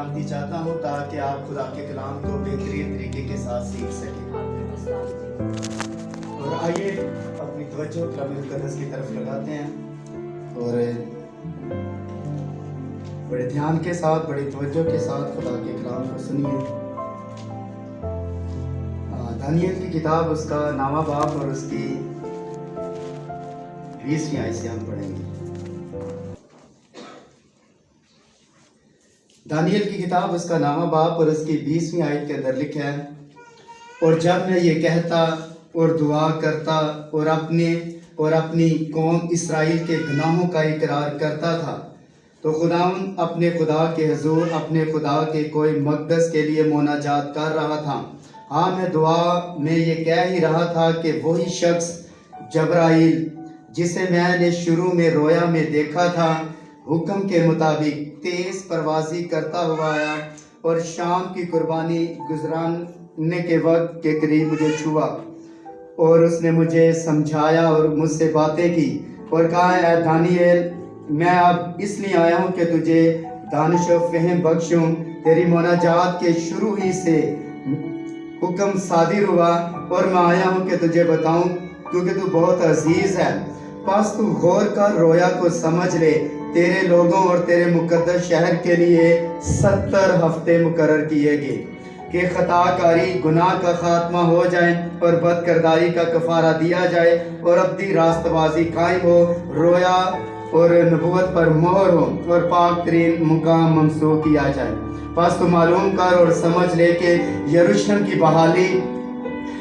बरामदी चाहता हूँ ताकि आप खुदा के कलाम को बेहतरीन तरीके के साथ सीख सकें। और आइए अपनी तवज्जो कलाम मुक़द्दस की तरफ लगाते हैं और बड़े ध्यान के साथ, बड़ी तवज्जो के साथ खुदा के कलाम को सुनिए। दानियल की किताब, उसका 9वां बाब और उसकी 20वीं आयत से हम पढ़ेंगे। दानियल की किताब, उसका 9वां बाब और उसकी 20वीं आयत के अंदर लिखा है, और जब मैं ये कहता और दुआ करता और अपनी कौम इसराइल के गुनाहों का इकरार करता था, तो खुदावंद अपने खुदा के हुजूर अपने खुदा के कोई मक़दस के लिए मुनाजात कर रहा था। हाँ, मैं दुआ में ये कह ही रहा था कि वही शख्स जब्राइल जिसे मैंने शुरू में रोया में देखा था, हुक्म के मुताबिक तेज़ परवाज़ी करता हुआ आया और शाम की कुर्बानी गुजराने के वक्त के करीब मुझे छुआ, और उसने मुझे समझाया और मुझसे बातें की और कहा, ऐ दानियल, मैं अब इसलिए आया हूँ कि तुझे दानिश और फ़हम बख्शूँ। तेरी मुनाजात के शुरू ही से हुक्म सादिर हुआ और मैं आया हूँ कि तुझे बताऊँ, क्योंकि तू बहुत अजीज़ है। बस तू गौर कर, रोया को समझ ले। तेरे लोगों और तेरे मुकद्दस शहर के लिए 70 हफ्ते मुकर्रर किए गए कि खताकारी गुनाह का खात्मा हो जाए और बदकिरदारी का कफारा दिया जाए और अब्दी रास्तबाजी कायम हो, रोया और नबूवत पर मोहर हो और पाक तरीन मुकाम मंसूख किया जाए। बस तू मालूम कर और समझ ले कि यरूशलेम की बहाली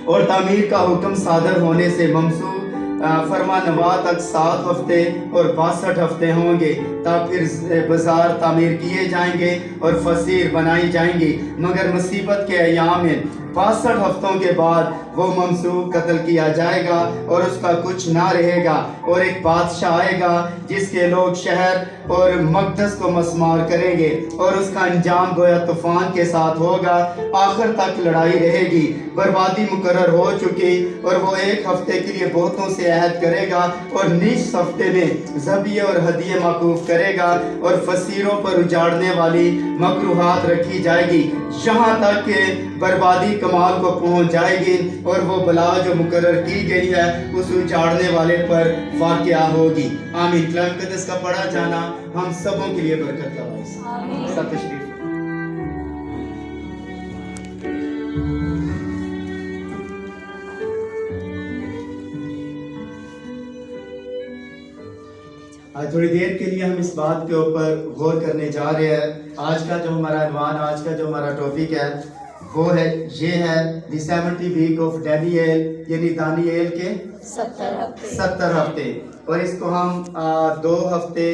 और तामीर का हुक्म सादर होने से मंसूख फरमा नवा तक 7 हफ्ते और 62 हफ्ते होंगे, तब फिर बाजार तामीर किए जाएंगे और फसीर बनाई जाएंगी। मगर मुसीबत के अयाम में 62 हफ्तों के बाद वो ममसूक कत्ल किया जाएगा और उसका कुछ ना रहेगा, और एक बादशाह आएगा जिसके लोग शहर और मक़दस को मस्मार करेंगे और उसका अंजाम गोया तूफान के साथ होगा। आखिर तक लड़ाई रहेगी, बर्बादी मुकर्रर हो चुकी, और वो 1 हफ्ते के लिए बहुतों से अहद करेगा और निस हफ्ते में ज़बिये और हदिये मौकूफ करेगा और फसीरों पर उजाड़ने वाली मकरूहात रखी जाएगी, यहाँ तक कि बर्बादी कमाल को पहुँच जाएगी और वो बला जो मुकर्रर की गई है उस उजाड़ने वाले पर वाक़या होगी। आमीन। कलाम मुक़द्दस का पढ़ा जाना हम सबों के लिए बरकत का बाइस। सब तशरीफ। आज थोड़ी देर के लिए हम इस बात के ऊपर गौर करने जा रहे हैं। आज का जो हमारा अनवान, आज का जो हमारा टॉपिक है वो है, ये है द 70 वीक ऑफ डैनियल, यानी दानियल के 70 हफ्ते। और इसको हम 2 हफ्ते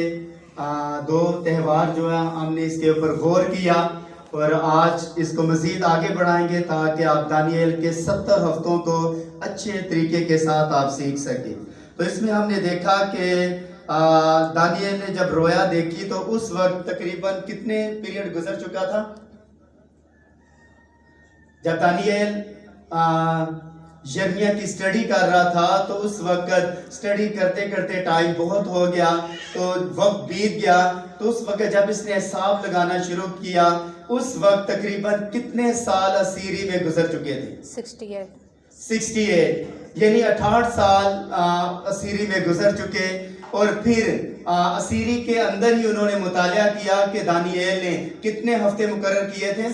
2 त्यौहार जो है हमने इसके ऊपर गौर किया, और आज इसको मज़ीद आगे बढ़ाएंगे ताकि आप दानियल के 70 हफ्तों को अच्छे तरीके के साथ आप सीख सकें। तो इसमें हमने देखा कि दानियल ने जब रोया देखी तो उस वक्त तकरीबन कितने पीरियड गुजर चुका था। जब दानियल यिर्मयाह की स्टडी कर रहा था तो उस वक्त स्टडी करते करते टाइम बहुत हो गया, तो वक्त बीत गया। तो उस वक्त जब इसने हिसाब लगाना शुरू किया, उस वक्त तकरीबन कितने साल असीरी में गुजर चुके थे? 68, यानी 68 साल असीरी में गुजर चुके। और फिर असीरी के अंदर ही उन्होंने मुतालिया किया कि दानियल ने कितने हफ्ते मुकर्रर किए थे?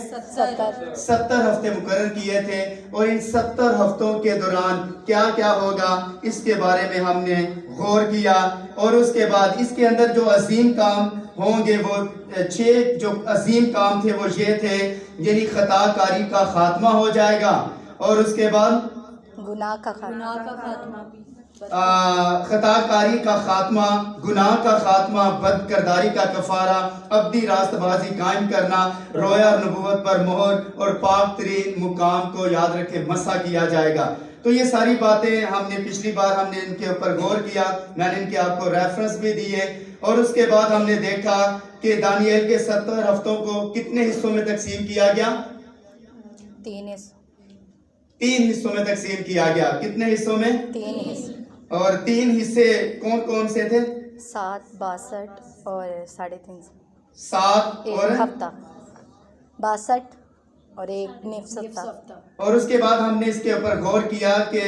70 हफ्ते मुकर्रर किए थे। और इन 70 हफ्तों के दौरान क्या क्या होगा इसके बारे में हमने गौर किया, और उसके बाद इसके अंदर जो अजीम काम होंगे वो 6 जो अजीम काम थे वो ये थे, यानी खताकारी का खात्मा हो जाएगा, और उसके बाद गुनाह का खात्मा, खताकारी का खात्मा, गुनाह का खात्मा, बदकिरदारी का कफारा, अब्दी रास्तबाजी कायम करना, रोया और नबूवत पर मोहर, और पाक तरीन मुकाम को याद रखे मसा किया जाएगा। तो ये सारी बातें हमने पिछली बार हमने इनके ऊपर गौर किया, मैंने इनके आपको रेफरेंस भी दिए। और उसके बाद हमने देखा कि दानियल के 70 हफ्तों को कितने हिस्सों में तकसीम किया गया? 3 हिस्सों में तकसीम किया गया। कितने हिस्सों में? 3 हिस्से। और 3 हिस्से कौन कौन से थे? 7, 62 और 3.5। 7 और हफ्ता 62 और एक निफ्सता। और उसके बाद हमने इसके ऊपर गौर किया कि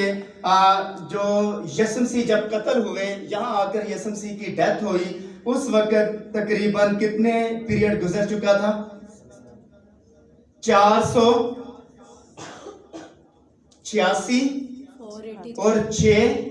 जो यीशु मसीह जब कत्ल हुए, यहाँ आकर यीशु मसीह की डेथ हुई, उस वक्त तकरीबन कितने पीरियड गुजर चुका था? 486 और 6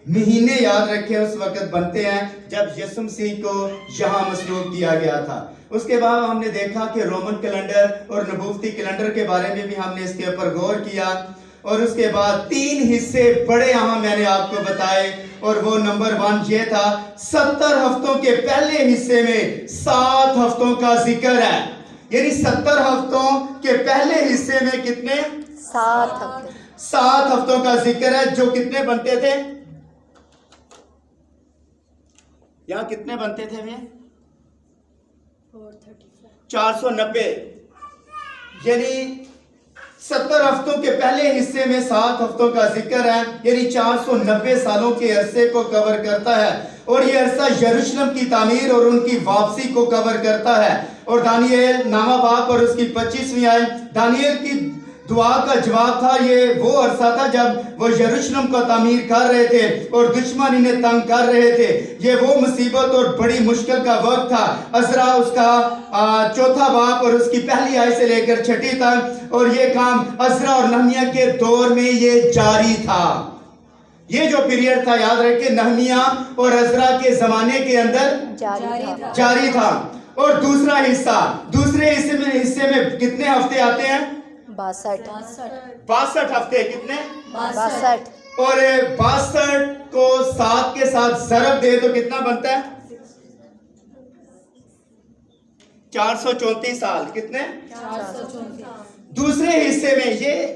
महीने याद रखें उस वक्त बनते हैं जब यीशु मसीह को यहाँ मसलूब किया गया था। उसके बाद हमने देखा कि रोमन कैलेंडर और नबूवती कैलेंडर के बारे में भी हमने इसके ऊपर गौर किया। और उसके बाद 3 हिस्से बड़े यहाँ मैंने आपको बताए, और वो नंबर 1 ये था, 70 हफ्तों के पहले हिस्से में 7 हफ्तों का जिक्र है। यानी 70 हफ्तों के पहले हिस्से में कितने? 7 हफ्ते। 7 हफ्तों का जिक्र है, जो कितने बनते थे? यहाँ कितने बनते थे भैया? 490। यानी 70 हफ्तों के पहले हिस्से में 7 हफ्तों का जिक्र है, यानी 490 सालों के अरसे को कवर करता है। और ये अरसा यरूशलेम की तामीर और उनकी वापसी को कवर करता है। और दानियल नामा बाप और उसकी 25वीं आयत, दानियल की दुआ का जवाब था। ये वो अरसा था जब वो यरूशलेम को तामीर कर रहे थे और दुश्मन इन्हें तंग कर रहे थे। ये वो मुसीबत और बड़ी मुश्किल का वक्त था। अज़रा उसका 4था बाप और उसकी पहली आयत से लेकर 6ठी तक, और ये काम अज़रा और नहमिया के दौर में ये जारी था। ये जो पीरियड था याद रखें, नहमिया और अज़रा के जमाने के अंदर जारी था। और दूसरा हिस्सा, दूसरे हिस्से में कितने हफ्ते आते हैं? 62 हफ्ते। कितने? 62। और 62 को 7 के साथ ज़रब दे तो कितना बनता है? 434 साल। कितने? 434। दूसरे हिस्से में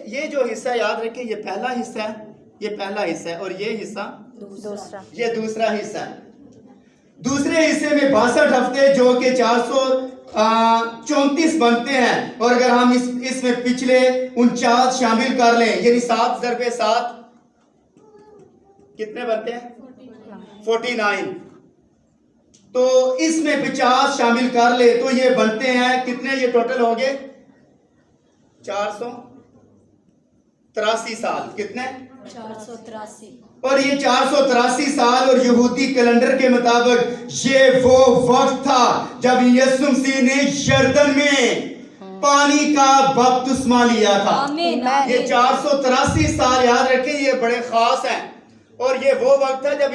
ये जो हिस्सा याद रखें, ये पहला हिस्सा है, ये पहला हिस्सा है, और ये हिस्सा दूसरा, ये दूसरा हिस्सा है। दूसरे हिस्से में 62 हफ्ते जो कि 434 बनते हैं। और अगर हम इसमें पिछले 49 शामिल कर लें, यानी 7 ज़रबे 7 कितने बनते हैं? 49। तो इसमें 50 शामिल कर ले तो ये बनते हैं कितने? ये टोटल हो गए 483 साल। कितने? 483। और ये 483 साल और यहूदी कैलेंडर के मुताबिक ये वो वक्त था जब यीशु मसीह ने यरदन में पानी का बपतिस्मा लिया था। ये 483 साल याद रखें, ये बड़े खास हैं। और ये वो वक्त था जब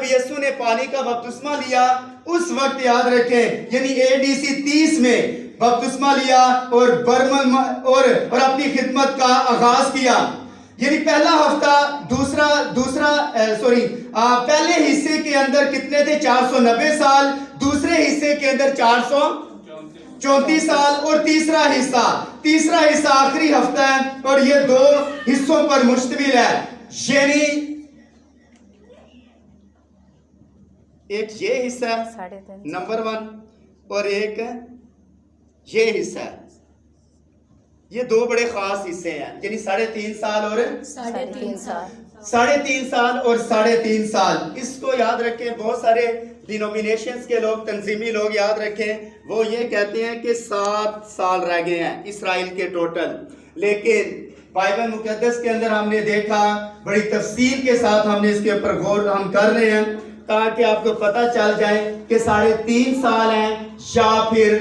यीशु ने पानी का बपतिस्मा लिया। उस वक्त याद रखें, यानी ADC 30 में बपतिस्मा लिया और बर्मन और अपनी खिदमत का आगाज किया। यानी पहला हफ्ता पहले हिस्से के अंदर कितने थे? 490 साल। दूसरे हिस्से के अंदर 434 साल। और तीसरा हिस्सा आखिरी हफ्ता है, और ये 2 हिस्सों पर मुश्तमिल है। यानी एक ये हिस्सा नंबर 1 और एक ये हिस्सा है। ये 2 बड़े खास हिस्से हैं, यानी 3.5 साल और 3.5 साल। 3.5 साल और 3.5 साल। इसको याद रखें, बहुत सारे डिनोमिनेशंस के लोग, तंजीमी लोग याद रखें, वो ये कहते हैं कि 7 साल रह गए हैं इसराइल के टोटल। लेकिन बाइबल मुकद्दस के अंदर हमने देखा, बड़ी तफसील के साथ हमने इसके ऊपर गौर हम कर रहे हैं ताकि आपको पता चल जाए कि 3.5 साल हैं या फिर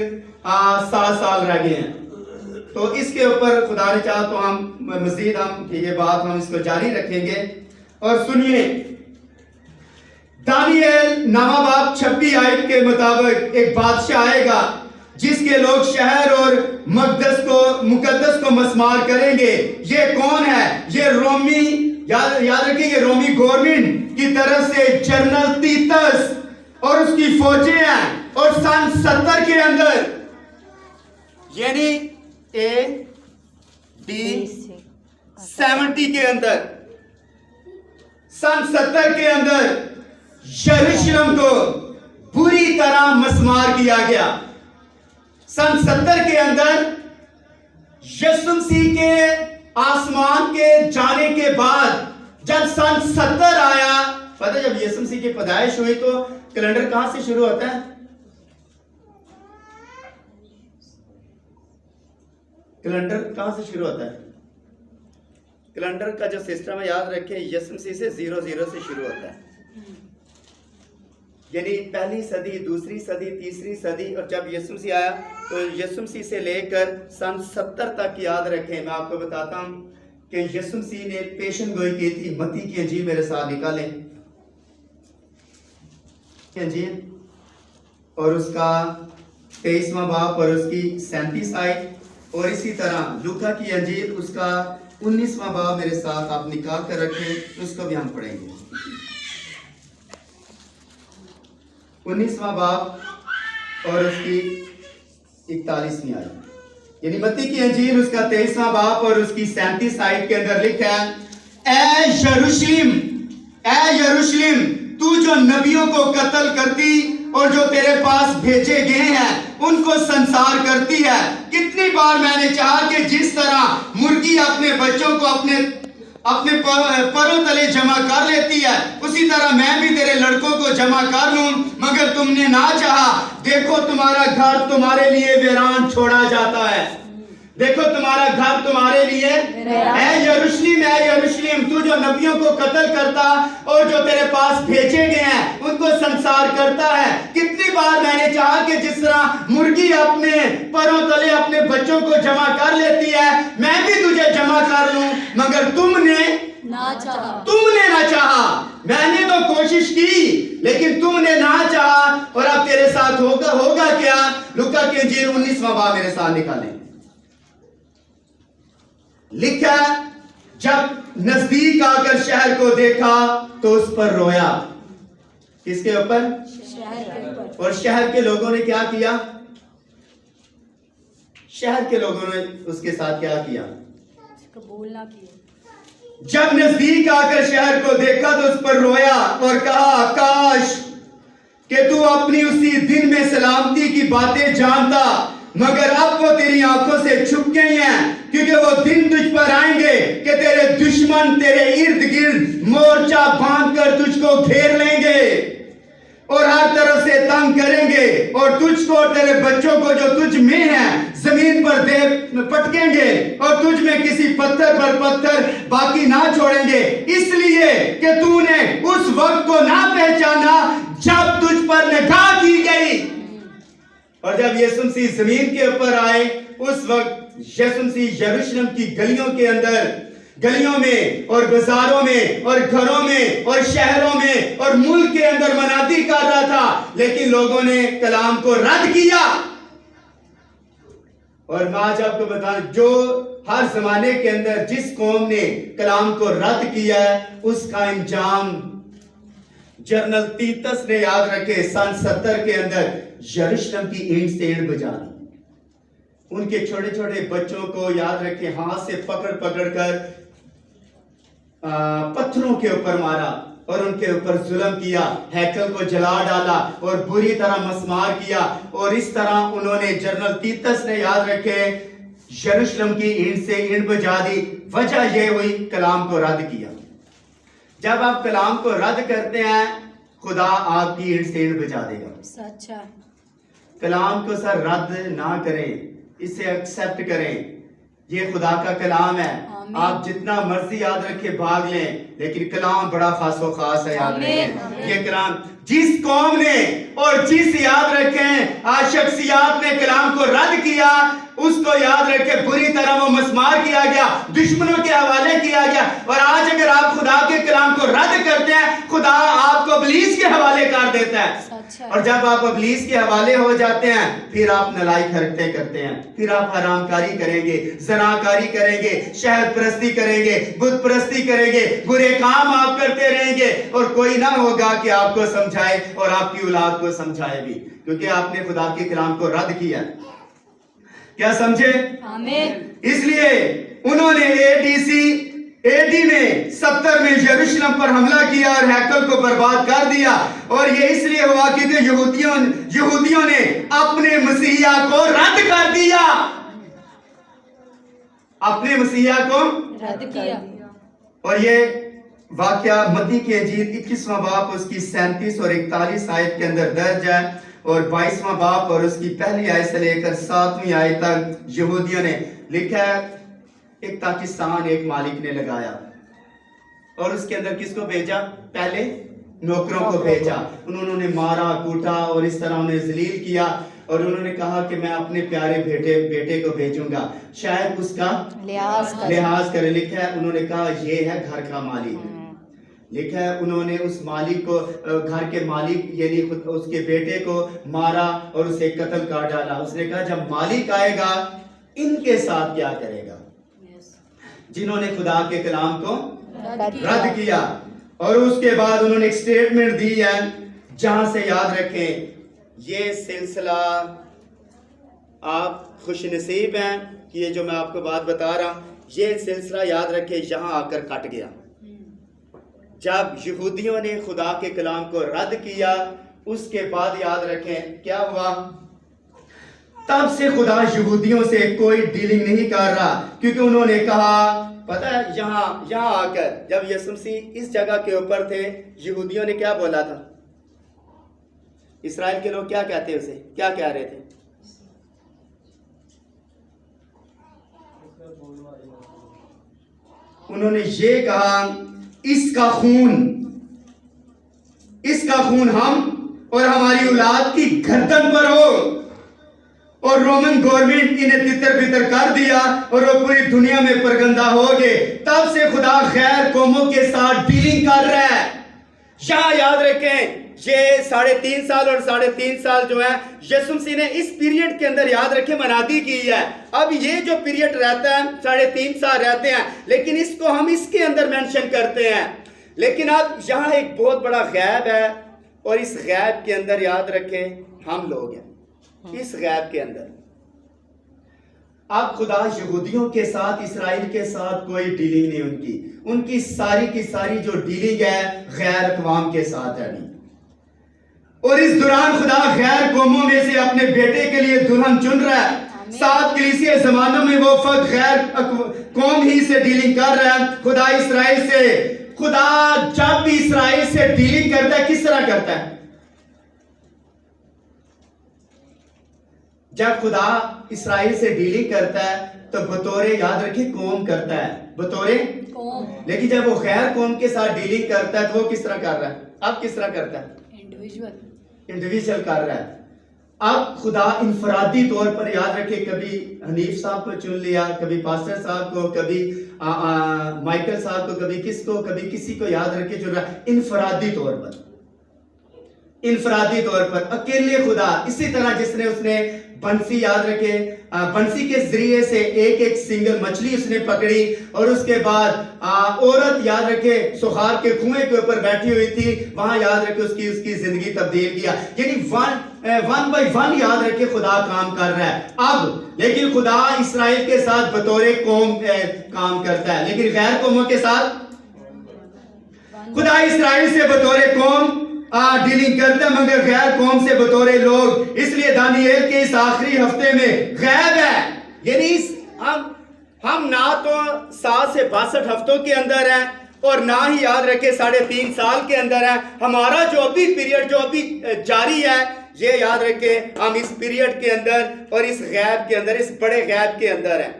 7 साल रह गए हैं। तो इसके ऊपर खुदा ने चाहा तो हम मजीद ये बात हम इसको जारी रखेंगे। और सुनिए, दानियल नामा बाप 26 आयत के मुताबिक एक बादशाह आएगा जिसके लोग शहर और मुकद्दस को मस्मार करेंगे। ये कौन है? ये रोमी, याद रखिए, ये रोमी गवर्नमेंट की तरफ से जनरल तीतस और उसकी फौजें हैं। और सन 70 के अंदर, यानी AD 70 के अंदर, सन 70 के अंदर यरूशलेम को बुरी तरह मस्मार किया गया। सन 70 के अंदर यीशु मसीह के आसमान के जाने के बाद जब सन 70 आया, पता है जब यीशु मसीह की पैदाइश हुई तो कैलेंडर कहां से शुरू होता है? कैलेंडर कहाँ से शुरू होता है? कैलेंडर का जो सिस्टम है याद रखें यीशु मसीह से 00 से शुरू होता है। यानी पहली सदी, दूसरी सदी, तीसरी सदी, और जब यीशु मसीह आया तो यीशु मसीह से लेकर सन 70 तक याद रखें। मैं आपको बताता हूँ कि यीशु मसीह ने पेशन गोई की थी। मत्ती की इंजील मेरे साथ निकालें, इंजील और उसका 23वां बाब और उसकी 37 आयत, और इसी तरह लूका की इंजील उसका 19वां बाब मेरे साथ आप निकाल कर रखें, उसको भी हम पढ़ेंगे। 19वां बाब और उसकी 41वीं आयत, यानी मत्ती की इंजील उसका 23वां बाब और उसकी 37 आयत के अंदर लिखा है, ए यरूशलेम तू जो नबियों को कत्ल करती और जो तेरे पास भेजे गए हैं उनको संसार करती है। कितनी बार मैंने चाहा कि जिस तरह मुर्गी अपने बच्चों को अपने परों तले जमा कर लेती है, उसी तरह मैं भी तेरे लड़कों को जमा कर लूं, मगर तुमने ना चाहा। देखो तुम्हारा घर तुम्हारे लिए वीरान छोड़ा जाता है। देखो तुम्हारा घर तुम्हारे लिए है। यरूशलेम तू जो नबियों को कत्ल करता और जो तेरे पास भेजे गए हैं उनको संसार करता है। कितनी बार मैंने चाहा कि जिस तरह मुर्गी अपने परों तले अपने बच्चों को जमा कर लेती है, मैं भी तुझे जमा कर लूं, मगर तुमने ना चाहा। मैंने तो कोशिश की लेकिन तुमने ना चाहा, और अब तेरे साथ होगा क्या? लूका की इंजील 19वां बाब मेरे साथ निकालें। लिखा, जब नजदीक आकर शहर को देखा तो उस पर रोया। किसके ऊपर? शहर के ऊपर। और शहर के लोगों ने क्या किया? शहर के लोगों ने उसके साथ क्या किया? कबूल ना किया। जब नजदीक आकर शहर को देखा तो उस पर रोया और कहा, काश कि तू अपनी उसी दिन में सलामती की बातें जानता, मगर अब वो तेरी आंखों से छुप गई हैं, क्योंकि वो दिन तुझ पर आएंगे कि तेरे दुश्मन तेरे इर्द गिर्द मोर्चा बांधकर तुझको घेर लेंगे और हर तरफ से तंग करेंगे, और तुझको और तेरे बच्चों को जो तुझ में है जमीन पर दे पटकेंगे, और तुझ में किसी पत्थर पर पत्थर बाकी ना छोड़ेंगे, इसलिए कि तूने उस वक्त को ना पहचाना जब तुझ पर निगाह की गई। और जब यीशु मसीह जमीन के ऊपर आए, उस वक्त यीशु मसीह यरूशलेम की गलियों के अंदर, गलियों में और बाजारों में और घरों में और शहरों में और मुल्क के अंदर मनादी कर रहा था, लेकिन लोगों ने कलाम को रद्द किया। और मैं आज आपको बता, जो हर जमाने के अंदर जिस कौम ने कलाम को रद्द किया है, उसका अंजाम जनरल तीतस ने याद रखे सन 70 के अंदर यरूशलेम की ईंट से ईंट बजा दी। उनके छोटे छोटे बच्चों को याद रखे हाथ से पकड़ पकड़ कर पत्थरों के ऊपर मारा और उनके ऊपर जुल्म किया, हैकल को जला डाला और बुरी तरह मसमार किया। और इस तरह उन्होंने, जनरल तीतस ने याद रखे, यरूशलेम की ईंट से ईंट बजा दी। वजह यह हुई कलाम को रद्द किया। जब आप कलाम को रद्द करते हैं, खुदा आपकी ईंट से ईंट बजा देगा। सच है। कलाम को सर रद्द ना करें, इसे एक्सेप्ट करें। ये खुदा का कलाम है। आप जितना मर्जी याद रखे भाग लें, लेकिन कलाम बड़ा खासो खास है। याद रखें ये कलाम, जिस कौम ने और जिस याद रखें आज शख्सियात ने कलाम को रद्द किया, उसको याद रखे बुरी तरह वो मसमार किया गया, दुश्मनों के हवाले किया गया। और आज अगर आप खुदा के कलाम को रद्द करते हैं, खुदा आपको इब्लीस के हवाले कर देता है। और जब आप इब्लीस के हवाले हो जाते हैं, फिर आप नालायक हरकतें करते हैं, फिर आप हरामकारी करेंगे, ज़नाकारी करेंगे, शहर परस्ती करेंगे, बुत परस्ती करेंगे, बुरे काम आप करते रहेंगे, और कोई ना होगा कि आपको समझाए और आपकी औलाद को समझाए भी, क्योंकि आपने खुदा के कलाम को रद्द किया। क्या समझे? आमीन। इसलिए उन्होंने एडी में 70 में यरूशलेम पर हमला किया और हैकल को बर्बाद कर दिया। और ये इसलिए हुआ क्योंकि यहूदियों ने अपने मसीहा को रद्द कर दिया, अपने मसीहा को रद्द किया। और ये वाकया मत्ती की इंजील 21वां बाब उसकी 37 और 41 आयत के अंदर दर्ज है। और 22वां बाब और उसकी पहली आयत से लेकर 7वीं आयत तक यहूदियों ने लिखा है, एक पाकिस्तान एक मालिक ने लगाया और उसके अंदर किसको भेजा? पहले नौकरों को भेजा। उन्होंने मारा कूटा और इस तरह उन्हें जलील किया और उन्होंने कहा कि मैं अपने प्यारे बेटे को भेजूंगा, शायद उसका लिहाज करे। लिखा है उन्होंने कहा ये है घर का मालिक। लिखा है उन्होंने उस मालिक को, घर के मालिक यानी उसके बेटे को मारा और उसे कत्ल कर डाला। उसने कहा जब मालिक आएगा इनके साथ क्या करेगा, जिन्होंने खुदा के कलाम को रद्द किया। और उसके बाद उन्होंने एक स्टेटमेंट दी है जहां से याद रखें ये सिलसिला, आप खुशनसीब हैं कि ये जो मैं आपको बात बता रहा हूं, ये सिलसिला याद रखें यहां आकर कट गया। जब यहूदियों ने खुदा के कलाम को रद्द किया उसके बाद याद रखें क्या हुआ, तब से खुदा यहूदियों से कोई डीलिंग नहीं कर रहा, क्योंकि उन्होंने कहा, पता है यहां आकर जब यीशु मसीह इस जगह के ऊपर थे, यहूदियों ने क्या बोला था? इस्राएल के लोग क्या कहते उसे, क्या कह रहे थे? उन्होंने ये कहा इसका खून हम और हमारी औलाद की गर्दन पर हो। और रोमन गवर्नमेंट इन्हें तितर बितर कर दिया और वो पूरी दुनिया में परगंदा हो गए। तब से खुदा गैर कौमों के साथ डीलिंग कर रहा है। यहां याद रखें ये 3.5 साल और 3.5 साल जो है यीशु मसीह ने इस पीरियड के अंदर याद रखें मनादी की है। अब ये जो पीरियड रहता है 3.5 साल रहते हैं, लेकिन इसको हम इसके अंदर मेंशन करते हैं। लेकिन अब यहां एक बहुत बड़ा गैब है और इस गैब के अंदर याद रखें हम लोग हैं। इस गैब के अंदर अब खुदा यहूदियों के साथ, इसराइल के साथ कोई डीलिंग नहीं, उनकी सारी की सारी जो डीलिंग है गैर अक़वाम के साथ है। और इस दौरान खुदा गैर कौमों में से अपने बेटे के लिए दुल्हन चुन रहा है। 7 कलीसिया जमानों में वो फक्त गैर कौम ही से डीलिंग कर रहा है, खुदा इसराइल से। खुदा जब भी इसराइल से डीलिंग करता है किस तरह करता है? जब खुदा इसराइल से डीलिंग करता है तो बतौरे याद रखिए कौम करता है, बतौरे कौम। लेकिन जब वो गैर कौम के साथ डीलिंग करता है तो वो किस तरह कर रहा है? अब किस तरह करता है? इंडिविजुअल कर रहा है। अब खुदा इंफरादी तौर पर याद रखे, कभी हनीफ साहब को चुन लिया, कभी पास्टर साहब को, कभी माइकल साहब को, कभी किसको, कभी किसी को याद रखे चुन रहा है इंफरादी तौर पर अकेले खुदा। इसी तरह जिसने उसने बंसी याद रखे, बंसी के जरिए से एक सिंगल मछली उसने पकड़ी और उसके बाद औरत याद रखे सुखार के कुएं के ऊपर बैठी हुई थी, वहां याद रखे उसकी जिंदगी तब्दील किया। यानी वन बाय वन याद रखे खुदा काम कर रहा है। अब लेकिन खुदा इसराइल के साथ बतौरे कौम काम करता है, लेकिन गैर कौमों के साथ खुदा इसराइल से बतौरे कौम डीलिंग करता है, मगर गैर कौम से बतौरे लोग। इसलिए दानिएल के इस आखिरी हफ्ते में गैब है, यानी हम ना तो 7 से 62 हफ्तों के अंदर हैं और ना ही याद रखे 3.5 साल के अंदर है। हमारा जो अभी पीरियड जो अभी जारी है, ये याद रखे हम इस पीरियड के अंदर और इस गैब के अंदर, इस बड़े गैब के अंदर है।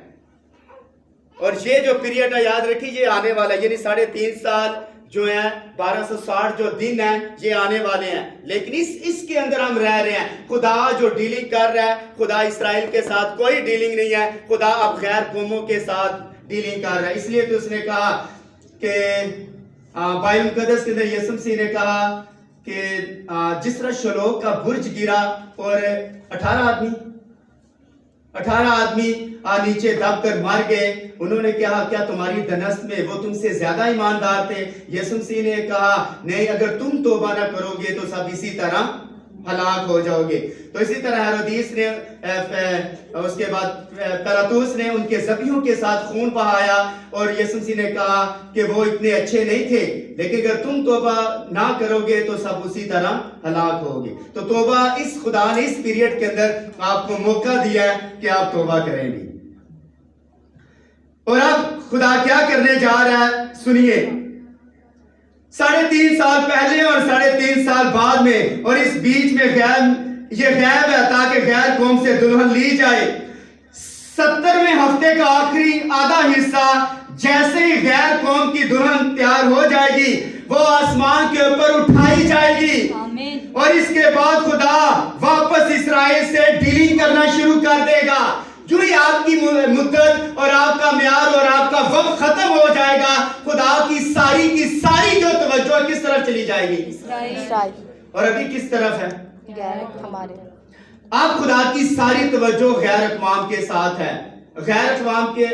और ये जो पीरियड है याद रखिए ये आने वाला है, यानी 3.5 साल जो है 1260 जो दिन है ये आने वाले हैं। लेकिन इसके अंदर हम रह रहे हैं। खुदा जो डीलिंग कर रहा है, खुदा इसराइल के साथ कोई डीलिंग नहीं है, खुदा अब गैर कौमों के साथ डीलिंग कर रहा है। इसलिए तो उसने कहा कि बाइबल मुकद्दस के अंदर यीशु मसीह ने कहा कि जिस तरह शलोक का बुर्ज गिरा और 18 आदमी नीचे दबकर मर गए, उन्होंने कहा क्या तुम्हारी दनस्त में वो तुमसे ज्यादा ईमानदार थे? यीशु मसीह ने कहा नहीं, अगर तुम तौबा ना करोगे तो सब इसी तरह हलाक हो जाओगे। तो इसी तरह हेरोदिस ने उसके बाद पिलातुस ने उनके ज़बीहों के साथ खून बहाया और यीशु मसीह ने कहा कि वो इतने अच्छे नहीं थे, लेकिन अगर तुम तौबा ना करोगे तो सब उसी तरह हलाक होगे। तो तौबा इस खुदा ने इस पीरियड के अंदर आपको मौका दिया है कि आप तौबा करेंगे। और अब खुदा क्या करने जा रहा है सुनिए। 3.5 साल पहले और 3.5 साल बाद में और इस बीच में ये गैब है ताकि गैर कौम से दुल्हन ली जाए। 70वें हफ्ते का आखिरी आधा हिस्सा जैसे ही गैर कौम की दुल्हन तैयार हो जाएगी वो आसमान के ऊपर उठाई जाएगी। आमीन। और इसके बाद खुदा वापस इस्राएल से डीलिंग करना शुरू कर देगा। जो ही आपकी मुद्दत और आपका म्यार और आपका वक्त खत्म हो जाएगा, खुदा की सारी जो तवज्जो किस तरफ चली जाएगी? इस्राएल। और अभी किस तरफ है? गैर हमारे। अब खुदा की सारी तवज्जो गैर अक़वाम के साथ है। गैर अक़वाम के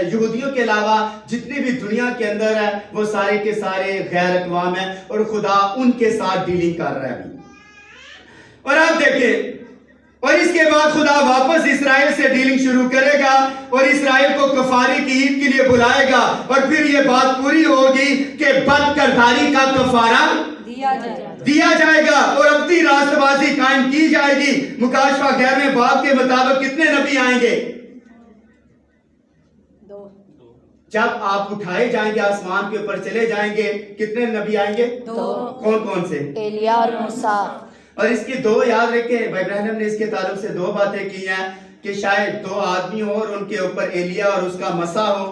यहूदियों के अलावा जितने भी दुनिया के अंदर है वो सारे के सारे गैर अक़वाम है और खुदा उनके साथ डीलिंग कर रहा है। और आप देखें, और इसके बाद खुदा वापस इस्राएल से डीलिंग शुरू करेगा और इस्राएल को कफारे की ईद के लिए बुलाएगा और फिर ये बात पूरी होगी कि बदकिरदारी का कफारा दिया जाएगा और अपनी रास्तबाजी कायम की जाएगी। मुकाशफा 11वें बाब के मुताबिक कितने नबी आएंगे? 2। जब आप उठाए जाएंगे, आसमान के ऊपर चले जाएंगे, कितने नबी आएंगे? 2। कौन कौन से? एलिया और मूसा। और इसकी 2 याद रखें, भाई ब्रहणम ने इसके ताल्लुक से 2 बातें की हैं कि शायद 2 आदमी हो और उनके ऊपर एलिया और उसका मसा हो,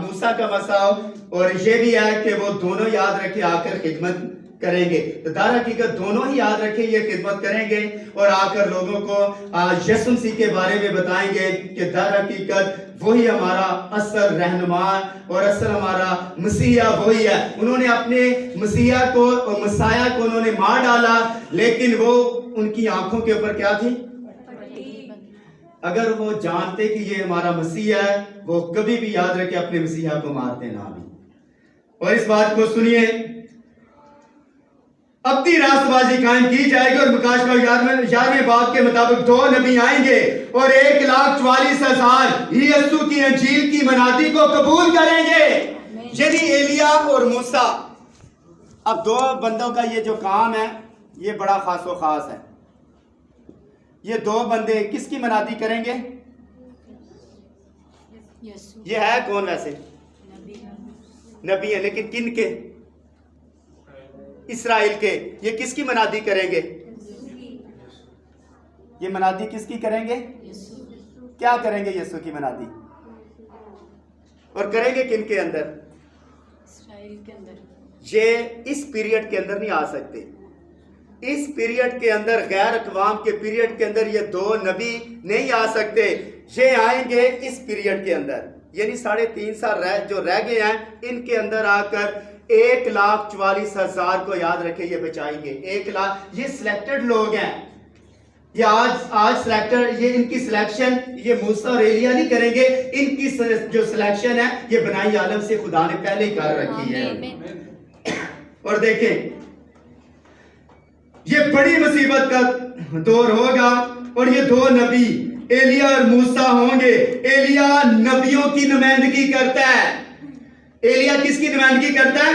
मूसा का मसा हो, और ये भी है कि वो दोनों याद रखे आकर खिदमत करेंगे। तो दार हकीकत दोनों ही याद रखे ये खिदमत करेंगे और आकर लोगों को यीशु मसीह के बारे में बताएंगे कि दार हकीकत वही हमारा असल रहनुमा और असल हमारा मसीहा वही है। उन्होंने अपने मसीहा को और मसाया को उन्होंने मार डाला, लेकिन वो उनकी आंखों के ऊपर क्या थी? अगर वो जानते कि ये हमारा मसीहा है, वो कभी भी याद रखे अपने मसीहा को मारते ना भी। और इस बात को सुनिए, अपनी रास्तबाजी कायम की जाएगी और मुकाशफा 11वें बाब के मुताबिक 2 नबी आएंगे और 1,44,000 यीशु की इंजील की मनादी को कबूल करेंगे, यानी एलिया और मूसा। अब 2 बंदों का ये जो काम है ये बड़ा खासो खास है। ये 2 बंदे किसकी मनादी करेंगे? ये है कौन? वैसे नबी है, लेकिन किन के? इस्राएल के। ये किसकी मनादी करेंगे? ये मनादी किसकी करेंगे? क्या करेंगे? यीशु की मनादी। और करेंगे किन के अंदर? इस्राएल के अंदर। ये इस पीरियड के अंदर नहीं आ सकते। इस पीरियड के अंदर, गैर अक़वाम के पीरियड के अंदर ये 2 नबी नहीं आ सकते। ये आएंगे इस पीरियड के अंदर, यानी 3.5 साल जो रह गए हैं इनके अंदर आकर 1,44,000 को याद रखे ये बचाएंगे। 1 लाख ये सिलेक्टेड लोग हैं। ये आज सिलेक्टेड, ये इनकी सिलेक्शन ये मूसा और एलिया नहीं करेंगे। इनकी जो सिलेक्शन है ये बनाई आलम से खुदा ने पहले ही कर रखी है। और देखें, ये बड़ी मुसीबत का दौर होगा और ये 2 नबी एलिया और मूसा होंगे। एलिया नबियों की नुमाइंदगी करता है। एलिया किसकी नुमाइंदगी करता है?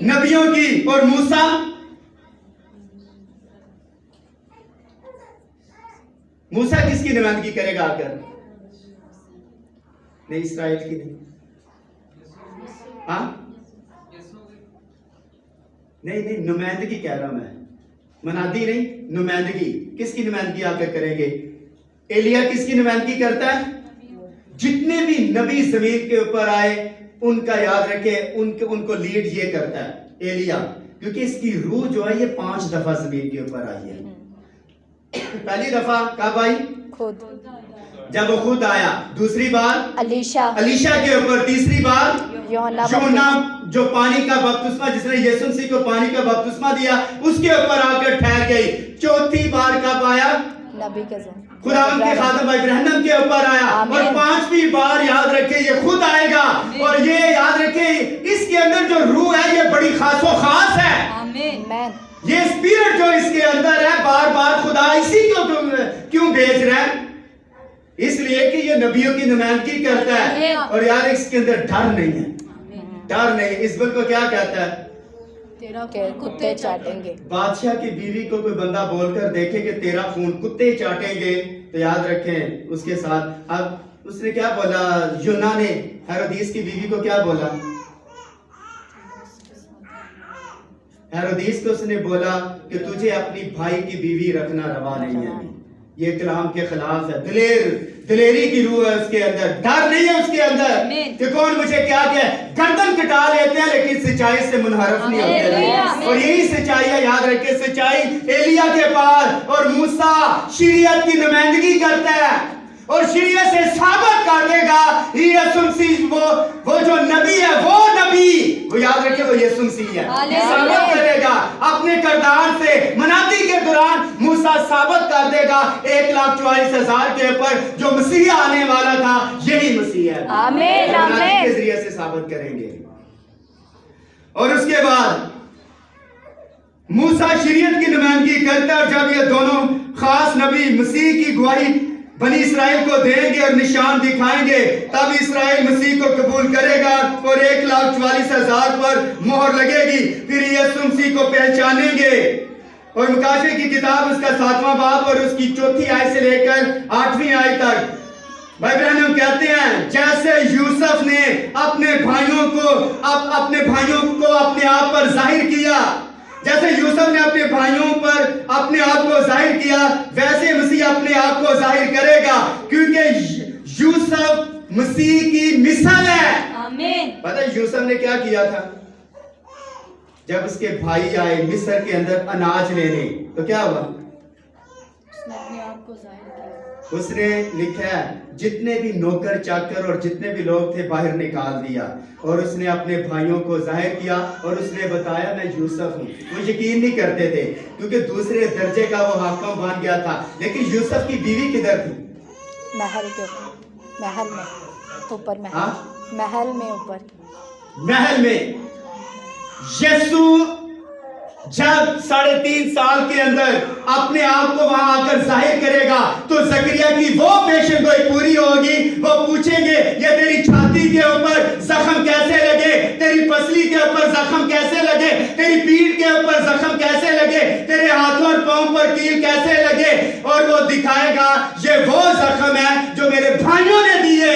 नबियों की। और मूसा किसकी नुमाइंदगी करेगा आकर? नहीं, इस्राएल की नहीं। हाँ, नहीं, नुमाइंदगी कह रहा हूं मैं, मनादी नहीं, नुमाइंदगी। किसकी नुमाइंदगी आकर करेंगे? एलिया किसकी नुमाइंदगी करता है? जितने भी नबी जमीन के ऊपर आए उनका याद रखे, उनको लीड ये करता है एलिया, क्योंकि इसकी रूह जो है ये 5 दफा जमीन के ऊपर आई है। पहली दफा कब आई? खुद, जब वो खुद आया। दूसरी बार अलीशा के ऊपर। तीसरी बार यूहन्ना जो पानी का बपतिस्मा, जिसने यीशु मसीह को पानी का बपतिस्मा दिया, उसके ऊपर आकर ठहर गई। चौथी बार कब आया? नबी के खुदा के खातम इब्राहिम के ऊपर आया। और 5वीं बार याद रखे ये खुद आएगा। और ये याद रखे इसके अंदर जो रूह है ये बड़ी खासो खास है। आमीन। ये स्पिरिट जो इसके अंदर है, बार बार खुदा इसी को क्यों भेज रहा है? इसलिए कि ये नबियों की नुमाइंदगी करता है। और यार इसके अंदर डर नहीं है, डर नहीं। इस बिल को क्या कहता है? तेरा कुत्ते चाटेंगे। बादशाह की बीवी को कोई बंदा बोलकर देखे कि तेरा खून कुत्ते चाटेंगे, तो याद रखें उसके साथ। अब उसने क्या बोला? यूना ने हेरोदिस की बीवी को क्या बोला? हेरोदीस को उसने बोला कि तुझे अपनी भाई की बीवी रखना रवा नहीं है। ये कलाम के खिलाफ है। दिलेरी की रूह है उसके अंदर, डर नहीं है उसके अंदर कि कौन मुझे क्या कहे। गर्दन कटा लेते हैं लेकिन सच्चाई से मुनहरफ नहीं होते। और यही सच्चाई है, याद रखे, सच्चाई एलिया के पास और मूसा शरीयत की नुमाइंदगी करता है और शरीयत से साबित कर देगा यीशु मसीह वो जो नबी है, वो नबी, वो याद रखे, वो यीशु मसीह है। साबित करेगा अपने किरदार से। मनादी के दौरान मूसा साबित कर देगा 1,44,000 के ऊपर जो मसीह आने वाला था यही मसीह है। आमीन, आमीन। के जरिए से साबित करेंगे। और उसके बाद मूसा शरीयत की नुमाइंदगी करता है और जब ये दोनों खास नबी मसीह की गवाही बनी इसराइल को देंगे और निशान दिखाएंगे, तब इसराइल मसीह को कबूल करेगा और 1,44,000 पर मोहर लगेगी। फिर यीशु मसीह को पहचानेंगे। और मुकाशे की किताब उसका 7वां बाब और उसकी 4थी आयत से लेकर 8वीं आयत तक भाई बहनों कहते हैं, जैसे यूसुफ ने अपने भाइयों को अपने आप पर जाहिर किया, जैसे यूसुफ ने अपने भाइयों पर अपने आप को जाहिर किया, वैसे मसीह अपने आप को जाहिर करेगा, क्योंकि यूसुफ मसीह की मिसाल है। आमीन। पता है यूसुफ ने क्या किया था? जब उसके भाई आए मिस्र के अंदर अनाज लेने, तो क्या हुआ? उसने अपने आप को जाहिर किया। उसने लिखा है जितने भी नौकर चाकर और जितने भी लोग थे बाहर निकाल दिया और उसने अपने भाइयों को जाहिर किया और उसने बताया मैं यूसुफ हूँ। वो यकीन नहीं करते थे क्योंकि दूसरे दर्जे का वो हाकिम बन गया था। लेकिन यूसुफ की बीवी किधर थी? महल के ऊपर, महल में ऊपर, महल। हाँ? महल में ऊपर, महल में। यीशु जब 3.5 साल के अंदर अपने आप को वहां आकर जाहिर करेगा तो जकरिया की वो पेशेंगोई पूरी होगी। वो पूछेंगे ये तेरी छाती के ऊपर जख्म कैसे लगे, तेरी पसली के ऊपर जख्म कैसे लगे, तेरी पीठ के ऊपर जख्म कैसे लगे, तेरे हाथों और पांव पर कील कैसे लगे। और वो दिखाएगा ये वो जख्म है जो मेरे भाइयों ने दिए।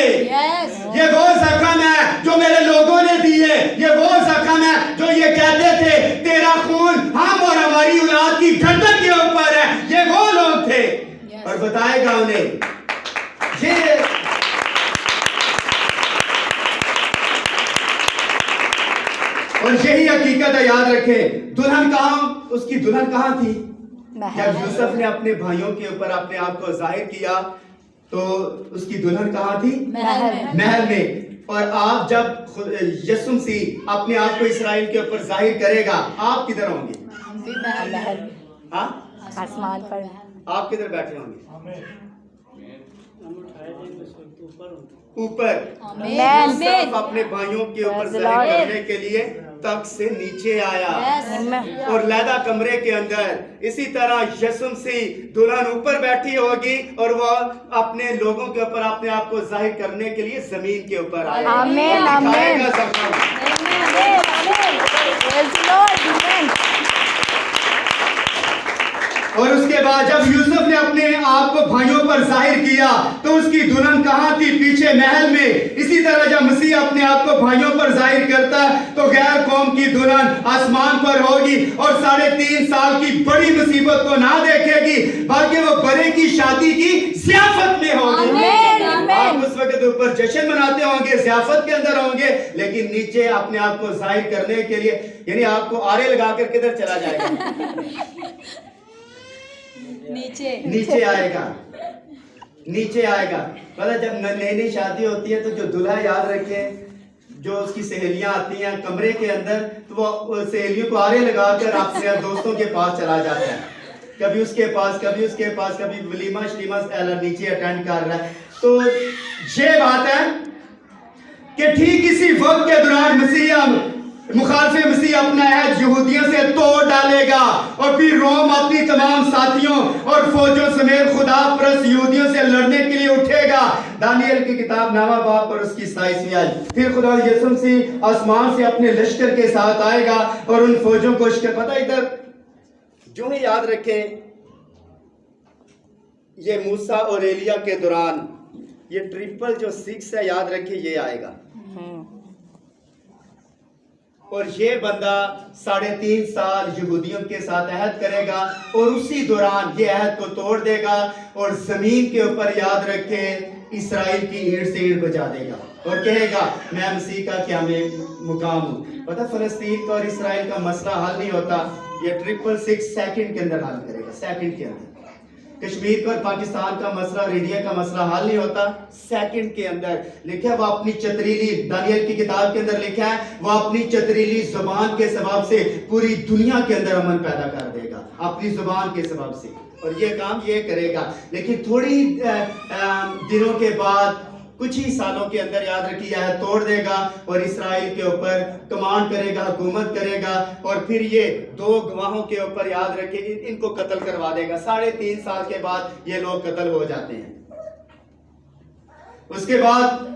ये वो जख्म है जो मेरे लोगों ने दिए। ये वो जख्म है जो ये कहते थे तेरा खून हम और हमारी औलाद की गर्दन के ऊपर है। ये वो लोग थे। और बताएगा उन्हें ये और यही हकीकत है। याद रखें, दुल्हन कहां, उसकी दुल्हन कहां थी? जब यूसुफ ने अपने भाइयों के ऊपर अपने आप को जाहिर किया तो उसकी दुल्हन कहां थी? महल में। और आप जब यीशु मसीह अपने आप को इसराइल के ऊपर जाहिर करेगा, आप किधर होंगे? महल, हाँ, आसमान पर। आप किधर बैठे होंगे? ऊपर। यूसुफ अपने भाइयों के ऊपर जाहिर करने के लिए तख्त से नीचे आया और लैदा कमरे के अंदर। इसी तरह यीशु मसीह दुल्हन ऊपर बैठी होगी और वो अपने लोगों के ऊपर अपने आप को जाहिर करने के लिए जमीन के ऊपर आएगा। आमीन, आमीन। और उसके बाद जब यूसुफ ने अपने आप को भाइयों पर जाहिर किया तो उसकी दुल्हन कहां थी? पीछे महल में। इसी तरह जब मसीह अपने आप को भाइयों पर जाहिर करता तो गैर कौम की दुल्हन आसमान पर होगी और 3.5 साल की बड़ी मुसीबत को ना देखेगी बल्कि वो बड़े की शादी की ज़ियाफत में होगी। आप उस वक्त ऊपर जश्न मनाते होंगे, ज़ियाफत के अंदर होंगे, लेकिन नीचे अपने आप को जाहिर करने के लिए, यानी आपको आरे लगाकर किधर चला जाएगा? नीचे आएगा, नीचे आएगा। पता जब नई नई शादी होती है तो जो दूल्हा, याद रखे, जो उसकी सहेलियां आती हैं कमरे के अंदर तो वो सहेलियों को आरे लगाकर अपने दोस्तों के पास चला जाता है, कभी उसके पास, कभी उसके पास, कभी वलीमा शलीमा नीचे अटेंड कर रहा है। तो ये बात है कि ठीक इसी वक्त के दौरान मसीह मुखालिफ मसीह अपना अहद यहूदियों से तोड़ डालेगा और फिर रोम अपनी तमाम साथियों और फौजों समेत खुदा परस्त यहूदियों से लड़ने के लिए उठेगा। दानियल की किताब 9वां बाब और उसकी 27वीं आयत। फिर खुदा यीशु मसीह आसमान से अपने लश्कर के साथ आएगा और उन फौजों को पता इधर जो ही याद रखें, ये मूसा और एलिया के दौरान ये ट्रिपल जो 6 है, याद रखें, ये आएगा। और ये बंदा 3.5 साल यहूदियों के साथ अहद करेगा और उसी दौरान ये अहद को तोड़ देगा और जमीन के ऊपर, याद रखे, इसराइल की ईंट से ईंट बजा देगा और कहेगा मैं मसीह का क्या मुकाम हूँ। पता फलस्तीन का और इसराइल का मसला हल नहीं होता, ये 666 सेकंड के अंदर हल करेगा, सेकंड के अंदर। कश्मीर का और पाकिस्तान का मसला और इंडिया का मसला हल नहीं होता, सेकंड के अंदर। लिखा है वो अपनी चतरीली, दानियल की किताब के अंदर लिखा है वो अपनी चतरीली जुबान के सबब से पूरी दुनिया के अंदर अमन पैदा कर देगा, अपनी जुबान के सबब से, और ये काम ये करेगा। लेकिन थोड़ी दिनों के बाद, कुछ ही सालों के अंदर, याद रखिए, यह तोड़ देगा और इसराइल के ऊपर कमांड करेगा, हुकूमत करेगा, और फिर ये 2 गवाहों के ऊपर, याद रखिए, इनको कत्ल करवा देगा। 3.5 साल के बाद ये लोग कत्ल हो जाते हैं। उसके बाद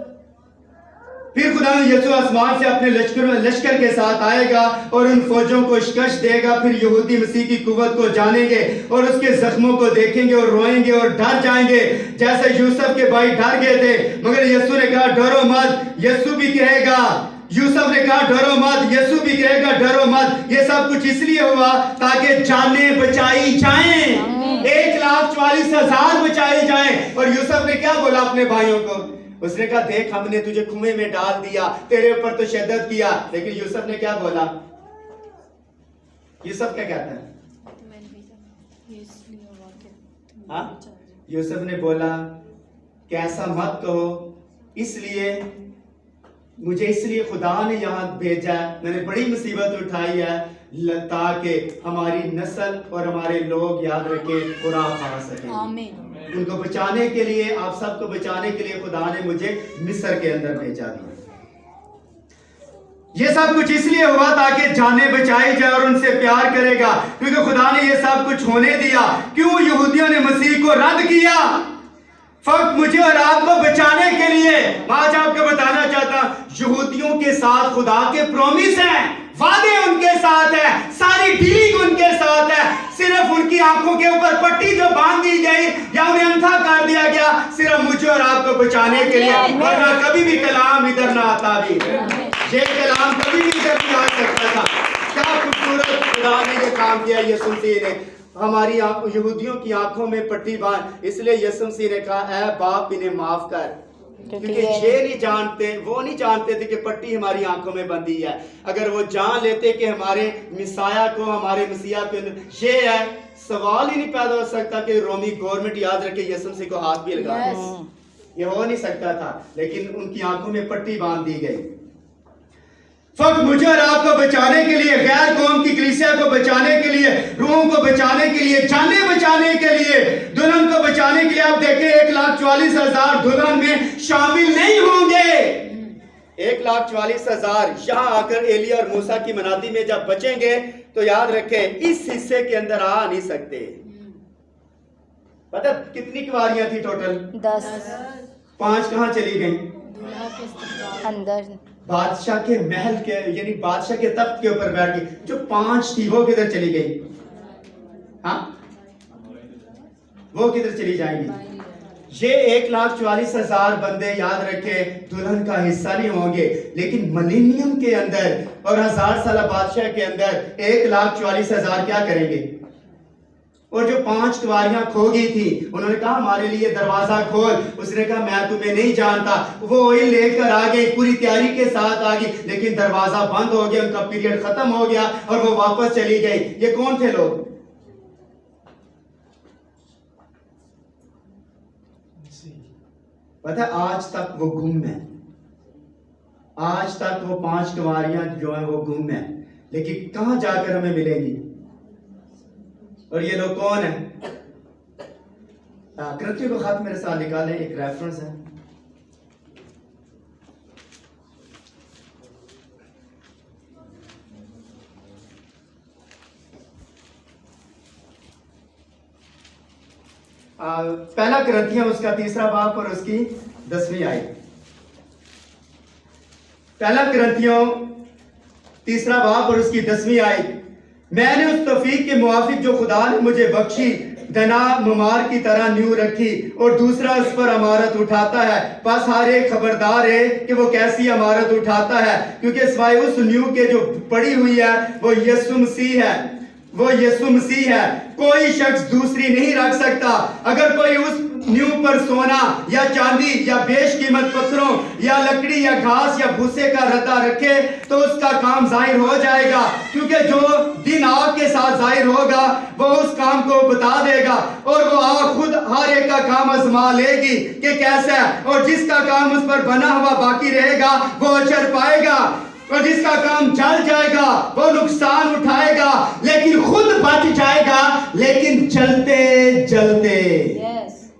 फिर खुदा यीशु आसमान से अपने लश्कर के साथ आएगा और उन फौजों को शिकस्त देगा। फिर यहूदी मसीह की कुव्वत को जानेंगे और उसके जख्मों को देखेंगे और रोएंगे और डर जाएंगे, जैसे यूसुफ के भाई डर गए थे। मगर यीशु ने कहा डरो मत, यीशु भी कहेगा, यूसुफ ने कहा डरो मत, यीशु भी कहेगा डरो मत। ये सब कुछ इसलिए हुआ ताकि जानें बचाई जाएं, 1,44,000 बचाए जाएं। और यूसुफ ने क्या बोला अपने भाइयों को? उसने कहा देख हमने तुझे कुएं में डाल दिया, तेरे ऊपर तो शद्दत किया। लेकिन यूसुफ ने क्या बोला? यूसुफ क्या कहता है? हाँ? यूसुफ ने बोला कि ऐसा मत कहो, इसलिए मुझे इसलिए खुदा ने यहाँ भेजा है, मैंने बड़ी मुसीबत उठाई है ताकि हमारी नस्ल और हमारे लोग, याद रखे, खुराक खा सकें। आमीन। उनको बचाने के लिए, आप सबको बचाने के लिए खुदा ने मुझे मिस्र के अंदर भेजा दिया। ये सब कुछ इसलिए हुआ ताकि जाने बचाई जाए और उनसे प्यार करेगा, क्योंकि खुदा ने ये सब कुछ होने दिया। क्यों यहूदियों ने मसीह को रद्द किया? फक्त मुझे और आपको बचाने के लिए। मैं आज आपको बताना चाहता हूं, यहूदियों के साथ खुदा के प्रॉमिस हैं, वादे उनके साथ है, सारी डीलिंग उनके साथ है। सिर्फ उनकी आंखों के ऊपर पट्टी जो बांध दी गई या उन्हें अंधा कर दिया गया, सिर्फ मुझे और आपको बचाने के लिए, वरना कभी भी कलाम इधर ना आता भी। ये कलाम कभी भी इधर नहीं आ सकता था। क्या खूबसूरत खुदा ने ये काम किया यीशु मसीह ने, हमारी यहूदियों की आंखों में पट्टी बांध। इसलिए यीशु मसीह ने कहा ऐ बाप इन्हें माफ कर, क्योंकि ये नहीं जानते, वो नहीं जानते थे कि पट्टी हमारी आंखों में बंधी है। अगर वो जान लेते कि हमारे मिसाया को, हमारे मसीहा को ये है, सवाल ही नहीं पैदा हो सकता कि रोमी गवर्नमेंट, याद रखे, यीशु मसीह को हाथ भी लगा दे। ये हो नहीं सकता था, लेकिन उनकी आंखों में पट्टी बांध दी गई। फक्त मुझे और आपको बचाने के लिए, गैर कौम की कलीसिया को बचाने के लिए, रूहों को बचाने के लिए, जाने बचाने के लिए, दुल्हन को बचाने के लिए। आप देखें 1,44,000 दुल्हन में शामिल नहीं होंगे। 1,44,000 यहाँ आकर एलिया और मूसा की मनादी में जब बचेंगे तो याद रखें इस हिस्से के अंदर आ नहीं सकते। पता कितनी कुंवारियां थी टोटल? 10। 5 कहाँ चली गई? अंदर बादशाह के महल के, यानी बादशाह के तख्त के ऊपर बैठ गई। जो 5 थी वो किधर चली गई? हाँ, वो किधर चली जाएंगी? ये 1,44,000 बंदे, याद रखे, दुल्हन का हिस्सा नहीं होंगे। लेकिन मिलेनियम के अंदर और 1000 साल बादशाह के अंदर 1,44,000 क्या करेंगे? और जो 5 कुंवारियां खो गई थी, उन्होंने कहा हमारे लिए दरवाजा खोल। उसने कहा मैं तुम्हें नहीं जानता। वो ऑयल लेकर आ गई, पूरी तैयारी के साथ आ गई, लेकिन दरवाजा बंद हो गया, उनका पीरियड खत्म हो गया और वो वापस चली गई। ये कौन थे लोग? पता है आज तक वो गुम है, आज तक वो 5 कुंवारियां जो है वो गुम है, लेकिन कहां जाकर हमें मिलेंगी? और ये लोग कौन है? कृतियों को खत मेरे साथ निकालें, एक रेफरेंस है। पहला कृतियां उसका 3रा बाब और उसकी 10वीं आयत। पहला कृतियों 3रा बाब और उसकी 10वीं आयत। मैंने उस तौफीक के मुआफिक जो खुदा ने मुझे बख्शी दना ममार की तरह न्यू रखी और दूसरा उस पर अमारत उठाता है। बस हर एक खबरदार है कि वो कैसी अमारत उठाता है, क्योंकि सिवाय उस न्यू के जो पड़ी हुई है वो यीशु मसीह है, वो यीशु मसीह है। कोई शख्स दूसरी नहीं रख सकता। अगर कोई उस न्यू पर सोना या चांदी या बेशकीमत पत्थरों या लकड़ी या घास या भूसे का रद्दा रखे तो उसका काम जाहिर हो जाएगा, क्योंकि जो दिन आग के साथ जाहिर होगा वो उस काम को बता देगा और वो आग खुद हर एक का काम आजमा लेगी कि कैसा है, और जिसका काम उस पर बना हुआ बाकी रहेगा वो अजर पाएगा, और जिसका काम जल जाएगा वो नुकसान उठाएगा, लेकिन खुद बच जाएगा। लेकिन जलते जलते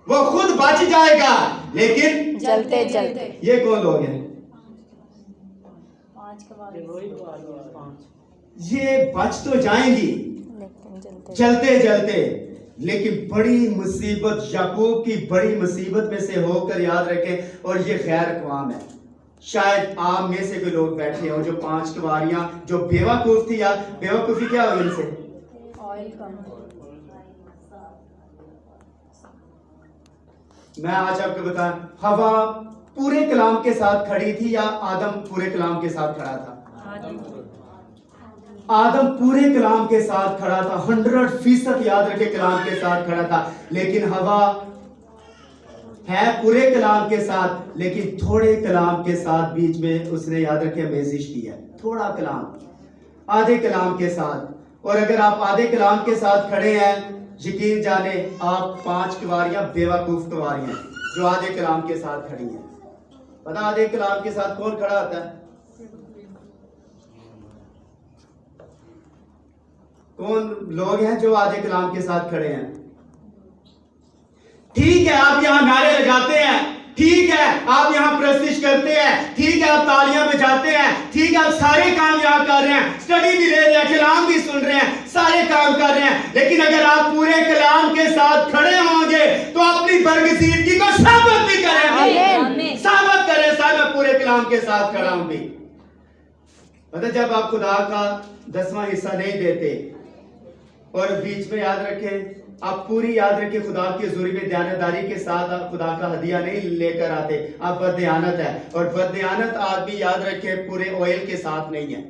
वो खुद बच जाएगा, लेकिन जलते जलते। ये कौन लोग हैं? ये बच तो जाएंगी जलते जलते, लेकिन बड़ी मुसीबत, याकूब की बड़ी मुसीबत में से होकर याद रखें। और ये खैर कवाम है। शायद आप में से भी लोग बैठे हो जो 5 कुंवारियां जो बेवकूफ थी, यार बेवकूफी क्या हुई इनसे? ऑयल कम। मैं आज आपको बता, हवा पूरे कलाम के साथ खड़ी थी या आदम पूरे कलाम के साथ खड़ा था? आदम पूरे कलाम के साथ खड़ा था, 100% याद रखे कलाम के साथ खड़ा था। लेकिन हवा है पूरे कलाम के साथ, लेकिन थोड़े कलाम के साथ बीच में उसने याद रखे मेजिश की है। थोड़ा कलाम, आधे कलाम के साथ। और अगर आप आधे कलाम के साथ खड़े हैं, यकीन जाने आप 5 कुंवारियां बेवकूफ कुंवारियां जो आधे कलाम के साथ खड़ी हैं। पता आधे कलाम के साथ कौन खड़ा होता है? कौन लोग हैं जो आधे कलाम के साथ खड़े हैं? ठीक है, आप यहां नारे लगाते हैं, ठीक है आप यहां प्रस्तुत करते हैं, ठीक है आप तालियां बजाते हैं, ठीक है आप सारे काम यहां कर रहे हैं, स्टडी भी ले रहे हैं, कलाम भी सुन रहे हैं, सारे काम कर रहे हैं। लेकिन अगर आप पूरे कलाम के साथ खड़े होंगे तो अपनी बरगजीदगी को साबित भी करेंगे, साबित करें साहब मैं पूरे कलाम के साथ खड़ा हूं भी। मतलब जब आप खुदा का 10वां हिस्सा नहीं देते और बीच में याद रखें आप पूरी याद रखें खुदा की हुजूरी में दयानतदारी के साथ आप खुदा का हदिया नहीं लेकर आते, आप बददयानत है। और बददयानत आदमी याद रखे पूरे ऑयल के साथ नहीं है,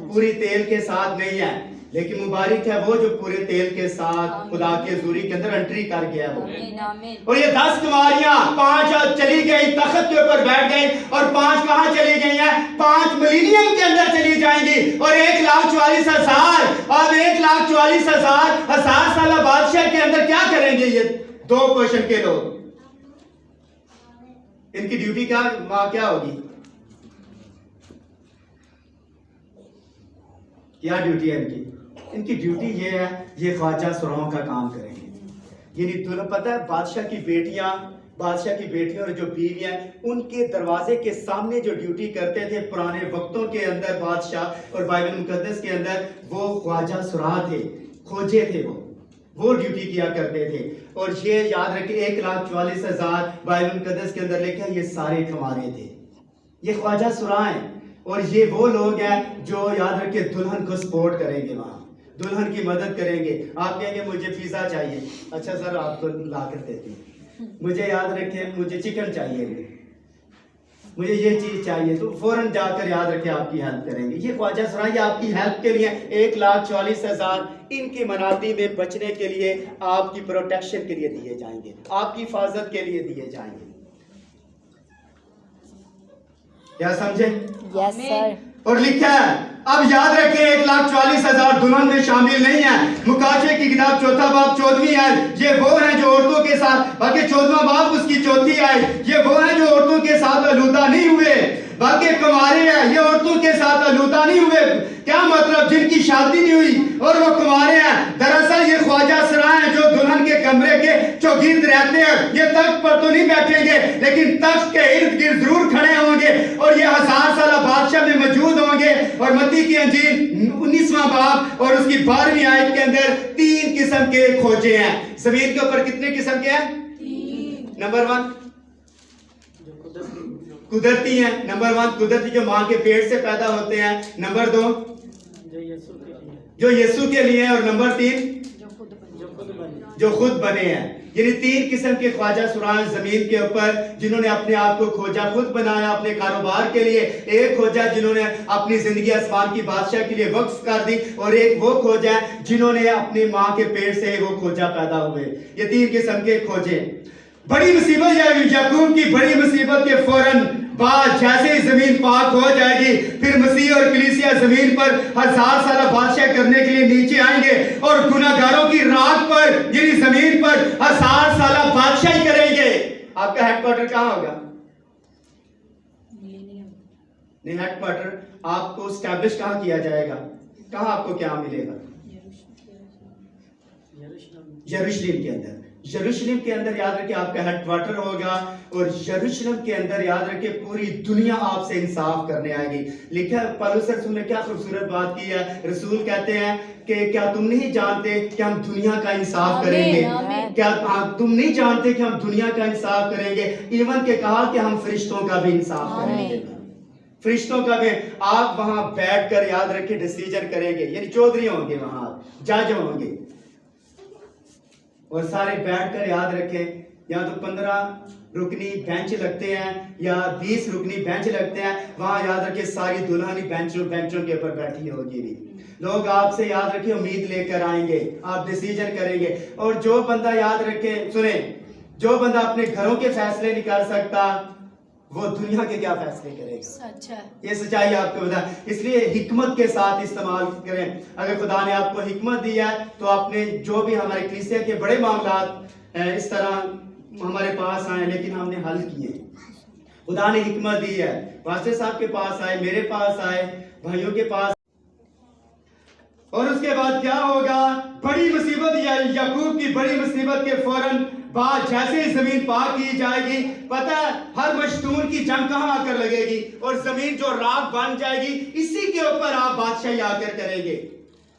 पूरी तेल के साथ नहीं है, लेकिन मुबारक है वो जो पूरे तेल के साथ खुदा की हुजूरी के अंदर एंट्री कर गया वो। और ये 10 कुंवारियां 5 चली गई, तख्त के ऊपर बैठ गई, और 5 कहां चली गई हैं? 5 मिलीनियम के अंदर चली जाएंगी। और 1,44,000, अब 1,44,000 1000 साल बादशाह के अंदर क्या करेंगे ये 2 क्वेश्चन के लोग? इनकी ड्यूटी क्या होगी? क्या ड्यूटी है इनकी? इनकी ड्यूटी ये है, ये ख्वाजा सुराओं का काम करेंगे। यानी तुम्हें पता है बादशाह की बेटियां और जो बीवियां उनके दरवाजे के सामने जो ड्यूटी करते थे पुराने वक्तों के अंदर बादशाह और बाइबल मुकद्दस के अंदर, वो ख्वाजा सुरा थे, खोजे थे, वो ड्यूटी किया करते थे। और ये याद रखिए 1,44,000 बाइबल मुकद्दस के अंदर लिखा है ये सारे हमारे थे, ये ख्वाजा सुरा हैं। और ये वो लोग हैं जो याद रखिए दुल्हन को सपोर्ट करेंगे, वहां दुल्हन की मदद करेंगे। आप कहेंगे मुझे पिज्जा चाहिए, अच्छा सर आपको ला कर देते हैं। मुझे याद रखिए मुझे चिकन चाहिए, मुझे ये चीज चाहिए, तो फौरन जाकर याद रखिए आपकी हेल्प करेंगे। ये ख्वाजा सराय आपकी हेल्प के लिए 1,44,000 इनकी मनाती में बचने के लिए, आपकी प्रोटेक्शन के लिए दिए जाएंगे, आपकी हिफाजत के लिए दिए जाएंगे। क्या समझे? Yes sir. और लिखा है, अब याद रखें 1,44,000 दुल्हन में शामिल नहीं है। मुकाशे की किताब 4 बाब 14वीं आयत, ये वो हैं जो औरतों के साथ, बाकी 14वां बाब उसकी 4थी आयत, ये वो हैं जो औरतों के साथ आलूदा नहीं हुए, बाकी कुंवारे हैं, ये औरतों के साथ आलूदा नहीं हुए। क्या मतलब? जिनकी शादी नहीं हुई और वो कुंवारे हैं। दरअसल ये ख्वाजा सराय हैं जो दुल्हन के कमरे के चौगिर्द रहते हैं। ये तख्त पर तो नहीं बैठेंगे, लेकिन तख्त के इर्द गिर्द जरूर खड़े होंगे, और ये 1000 साल बादशाह में मौजूद होंगे। और मत्ती की अंजील 19वां बाब और उसकी 12वीं आयत के अंदर 3 किस्म के खोजे हैं। जमीन के ऊपर कितने किस्म के हैं? 3। नंबर 1 कुदरती हैं, नंबर 1 कुदरती जो मां के पेट से पैदा होते हैं, नंबर 2 जो यीशु के लिए, और नंबर 3 जो खुद बने हैं। यानी 3 किस्म के ख्वाजा सुरान जमीन के ऊपर जिन्होंने अपने आप को खोजा, खुद बनाया अपने कारोबार के लिए। एक खोजा जिन्होंने अपनी जिंदगी आसमान की बादशाह के लिए वक्फ कर दी, और एक वो खोजा जिन्होंने अपनी माँ के पेट से वो खोजा पैदा हुए। ये 3 किस्म के खोजे। बड़ी मुसीबत याकूब की बड़ी मुसीबत के फौरन बाद जैसे ही जमीन पाक हो जाएगी, फिर मसीह और कलीसिया जमीन पर 1000 साल बादशाह करने के लिए नीचे आएंगे और गुनाहगारों की राख पर यानी जमीन पर 1000 साल बादशाही करेंगे। आपका हेडक्वार्टर कहाँ होगा? नहीं, हेडक्वार्टर आपको स्टैब्लिश कहाँ किया जाएगा? कहाँ आपको क्या मिलेगा? यरूशलेम के अंदर। यरूशलेम के अंदर याद रखिए आपका हेडक्वार्टर होगा, और यरूशलेम के अंदर याद रखिए पूरी दुनिया आपसे इंसाफ करने आएगी। लिखा है पौलुस रसूल ने क्या खूबसूरत बात की है। रसूल कहते हैं कि क्या तुम नहीं जानते कि हम दुनिया का इंसाफ करेंगे? क्या तुम नहीं जानते कि हम दुनिया का इंसाफ करेंगे? इवन के कहा कि हम फरिश्तों का भी इंसाफ करेंगे। फरिश्तों का भी आप वहां बैठकर याद रखिए डिसीजन करेंगे, यानी चौधरी होंगे, वहां जज होंगे, और सारे बैठकर याद रखें। या तो 15 रुकनी बेंच लगते हैं या 20 रुकनी बेंच लगते हैं, वहां याद रखिए सारी दुल्हनी बेंचों के ऊपर बैठी होगी। लोग आपसे याद रखिए उम्मीद लेकर आएंगे, आप डिसीजन करेंगे। और जो बंदा याद रखे, सुने, जो बंदा अपने घरों के फैसले नहीं कर सकता, वो दुनिया के क्या फैसले करेगा? अच्छा, ये सच्चाई आपको बता। इसलिए हिकमत के साथ इस्तेमाल करें। अगर खुदा ने आपको हिकमत दिया है तो आपने जो भी हमारे कलीसिया के बड़े मामला इस तरह हमारे पास आए, लेकिन हमने हल किए। खुदा ने हिकमत दी है, वास्ते साहब के पास आए, मेरे पास आए, भाइयों के पास। और उसके बाद क्या होगा? बड़ी मुसीबत याकूब की बड़ी मुसीबत के फौरन बाद जैसे ही जमीन पाक की जाएगी, पता है हर मशतून की जंग कहां आकर लगेगी, और जमीन जो राख बन जाएगी, इसी के ऊपर आप बादशाही आकर करेंगे।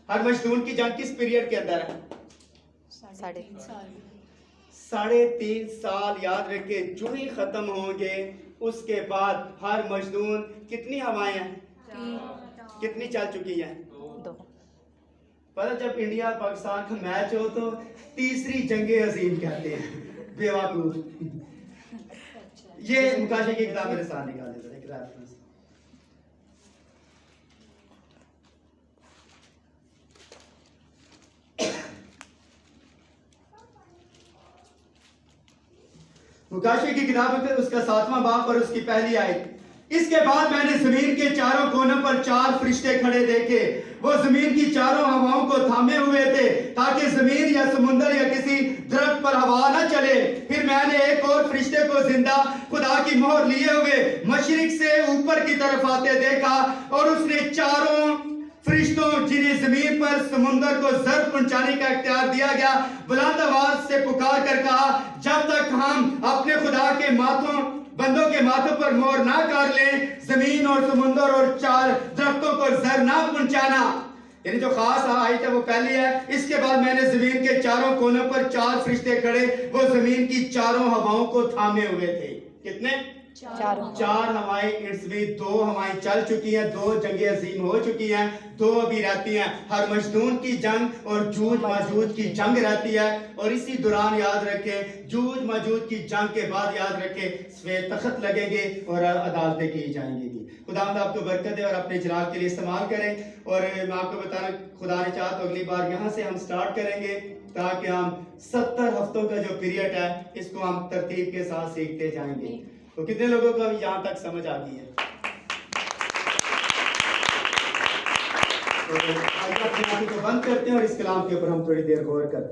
हर मशतून की जंग किस पीरियड के अंदर है? 3.5 साल याद रखे, जो ही खत्म होंगे उसके बाद हर मशतून कितनी हवाएं हैं? कितनी चल चुकी हैं? 2। पता जब इंडिया पाकिस्तान का मैच हो तो तीसरी जंगे अजीम कहते हैं, बेवकूफ। ये मुकाशे की किताब मेरे साथ निकाल देता है, रेफरेंस। मुकाशे की किताब है उसका 7वां बाब और उसकी पहली आयत। इसके बाद मैंने जमीन के चारों कोनों पर 4 फरिश्ते खड़े देखे। वो जमीन की चारों हवाओं को थामे हुए थे, ताकि जमीन या समुंदर या किसी दरख्त पर हवा न चले। फिर मैंने एक और फरिश्ते को जिंदा खुदा की मोहर लिए हुए मशरिक से ऊपर की तरफ आते देखा, और उसने चारों फरिश्तों जिन्हें जमीन पर समुंदर को जर्द पहुंचाने का इख्तियार दिया गया, बुलंद आवाज से पुकार कर कहा, जब तक हम अपने खुदा के बंदों के माथों पर मोहर ना कर लें, जमीन और समुंदर और 4 दरख्तों को जर ना पहुंचाना। यानी जो खास आयत है वो पहली है। इसके बाद मैंने जमीन के चारों कोनों पर 4 फरिश्ते खड़े, वो जमीन की चारों हवाओं को थामे हुए थे। कितने? 4 हवाएं। इसमें 2 हवाएं चल चुकी हैं, 2 जंगे अजीम हो चुकी हैं, 2 अभी रहती हैं। हर मजदून की जंग और जूझ माजूज की जंग रहती है। और इसी दौरान याद रखें, जूझ माजूज की जंग के बाद याद रखें सफेद तख्त लगेंगे और अदालतें की जाएंगी। खुदावंद आपको बरकत दे और अपने जलाल के लिए इस्तेमाल करें। और मैं आपको बताना, खुदा ने चाहा तो अगली बार यहाँ से हम स्टार्ट करेंगे, ताकि हम 70 हफ्तों का जो पीरियड है इसको हम तरतीब के साथ सीखते जाएंगे। तो कितने लोगों को यहाँ तक समझ आ गई है? तो आइए अपनी आंखों को बंद करते हैं और इस कलाम के ऊपर हम थोड़ी देर गौर करते हैं।